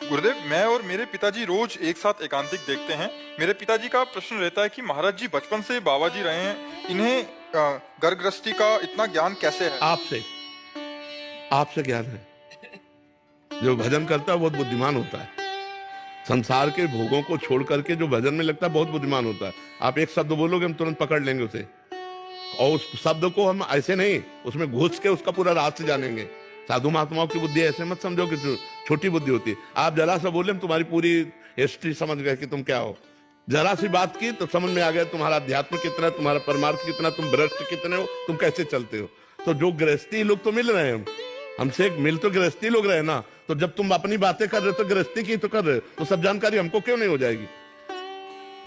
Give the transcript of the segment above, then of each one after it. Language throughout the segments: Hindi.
गुरुदेव, मैं और मेरे पिताजी रोज एक साथ एकांतिक देखते हैं। मेरे पिताजी का प्रश्न रहता है कि महाराज जी बचपन से बाबा जी रहे हैं, इन्हें घर गृहस्थी का इतना ज्ञान कैसे है? आपसे आपसे ज्ञान है। जो भजन करता है बहुत बुद्धिमान होता है। संसार के भोगों को छोड़ करके जो भजन में लगता है बहुत बुद्धिमान होता है। आप एक शब्द बोलोगे हम तुरंत पकड़ लेंगे उसे, और उस शब्द को हम ऐसे नहीं, उसमें घुस के उसका पूरा रहस्य जानेंगे। साधु महात्माओं की बुद्धि ऐसे मत समझो कि छोटी बुद्धि होती है। आप जरा सा बोले हम तुम्हारी पूरी हिस्ट्री समझ गए कि तुम क्या हो। जरा सी बात की तो समझ में आ गया तुम्हारा अध्यात्म कितना, तुम्हारा परमार्थ कितना, तुम भ्रष्ट कितने हो, तुम कैसे चलते हो। तो जो गृहस्थी लोग तो मिल रहे हैं हमसे, मिल तो गृहस्थी लोग रहे ना। तो जब तुम अपनी बातें कर रहे हो तो गृहस्थी की तो कर रहे हो, तो सब जानकारी हमको क्यों नहीं हो जाएगी।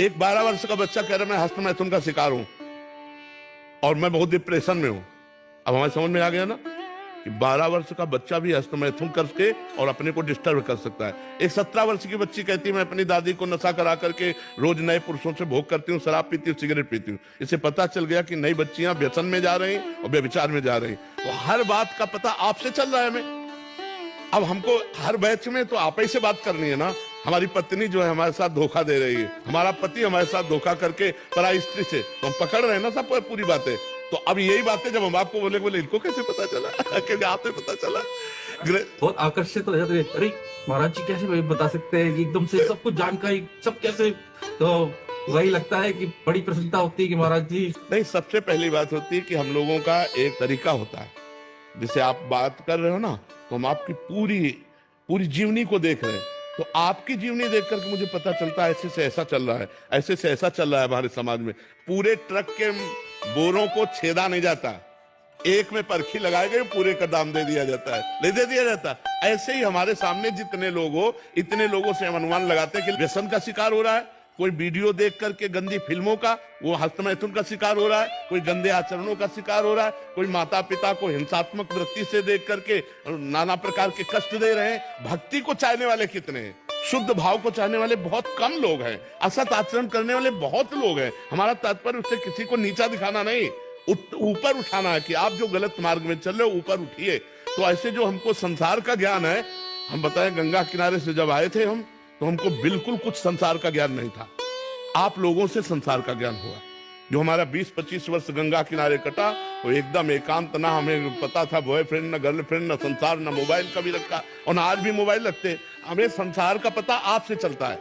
एक 12 वर्ष का बच्चा कह रहा है मैं हस्तमैथुन का शिकार हूं और मैं बहुत डिप्रेशन में हूं। अब हमारे समझ में आ गया ना कि 12 वर्ष का बच्चा भी हस्तमैथुन करके और अपने को डिस्टर्ब कर सकता है। एक 17 वर्ष की बच्ची कहती है मैं अपनी दादी को नशा करा करके रोज नए पुरुषों से भोग करती हूँ, शराब पीती हूँ, सिगरेट पीती हूँ। इसे पता चल गया कि नई बच्चियां व्यसन में जा रही और व्यभिचार में जा रही। तो हर बात का पता आपसे चल रहा है हमें। अब हमको हर बैच में तो आप ही से बात करनी है ना। हमारी पत्नी जो है हमारे साथ धोखा दे रही है, हमारा पति हमारे साथ धोखा करके पराई स्त्री से, तो हम पकड़ रहे हैं ना सब पूरी बातें। तो अब यही बातें जब हम आपको बोले इनको कैसे पता चला कि आपसे पता चला। बहुत आकर्षित हो जाते हैं, अरे महाराज जी कैसे बता सकते हैं कि एकदम से सब कुछ जानकारी सब कैसे। तो वही लगता है कि बड़ी प्रसन्नता होती है कि महाराज जी। नहीं, सबसे पहली बात होती है कि हम लोगों का एक तरीका होता है, जिसे आप बात कर रहे हो ना, तो हम आपकी पूरी पूरी जीवनी को देख रहे हैं। तो आपकी जीवनी देख करके मुझे पता चलता है ऐसे से ऐसा चल रहा है, ऐसे से ऐसा चल रहा है हमारे समाज में। पूरे ट्रक के बोरों को छेदा नहीं जाता, एक में परखी लगाए गए पूरे का दाम दे दिया जाता है, ले दे दिया जाता है। ऐसे ही हमारे सामने जितने लोग हो, इतने लोगों से हम अनुमान लगाते हैं कि व्यसन का शिकार हो रहा है, कोई वीडियो देख करके गंदी फिल्मों का वो हस्तमैथुन का शिकार हो रहा है, कोई गंदे आचरणों का शिकार हो रहा है, कोई माता पिता को हिंसात्मक वृत्ति से देख करके नाना प्रकार के कष्ट दे रहे हैं। भक्ति को चाहने वाले कितने हैं, शुद्ध भाव को चाहने वाले बहुत कम लोग हैं, असत आचरण करने वाले बहुत लोग हैं। हमारा तात्पर्य उससे किसी को नीचा दिखाना नहीं, ऊपर उठाना है कि आप जो गलत मार्ग में चल रहे हो ऊपर उठिए। तो ऐसे जो हमको संसार का ज्ञान है, हम बताएं गंगा किनारे से जब आए थे हम, तो हमको बिल्कुल कुछ संसार का ज्ञान नहीं था। आप लोगों से संसार का ज्ञान हुआ। जो हमारा 20-25 वर्ष गंगा किनारे कटा वो एकदम एकांत, ना हमें पता था बॉयफ्रेंड, ना गर्लफ्रेंड, ना संसार, ना मोबाइल कभी रखा, और ना आज भी मोबाइल रखते। हमें संसार का पता आपसे चलता है।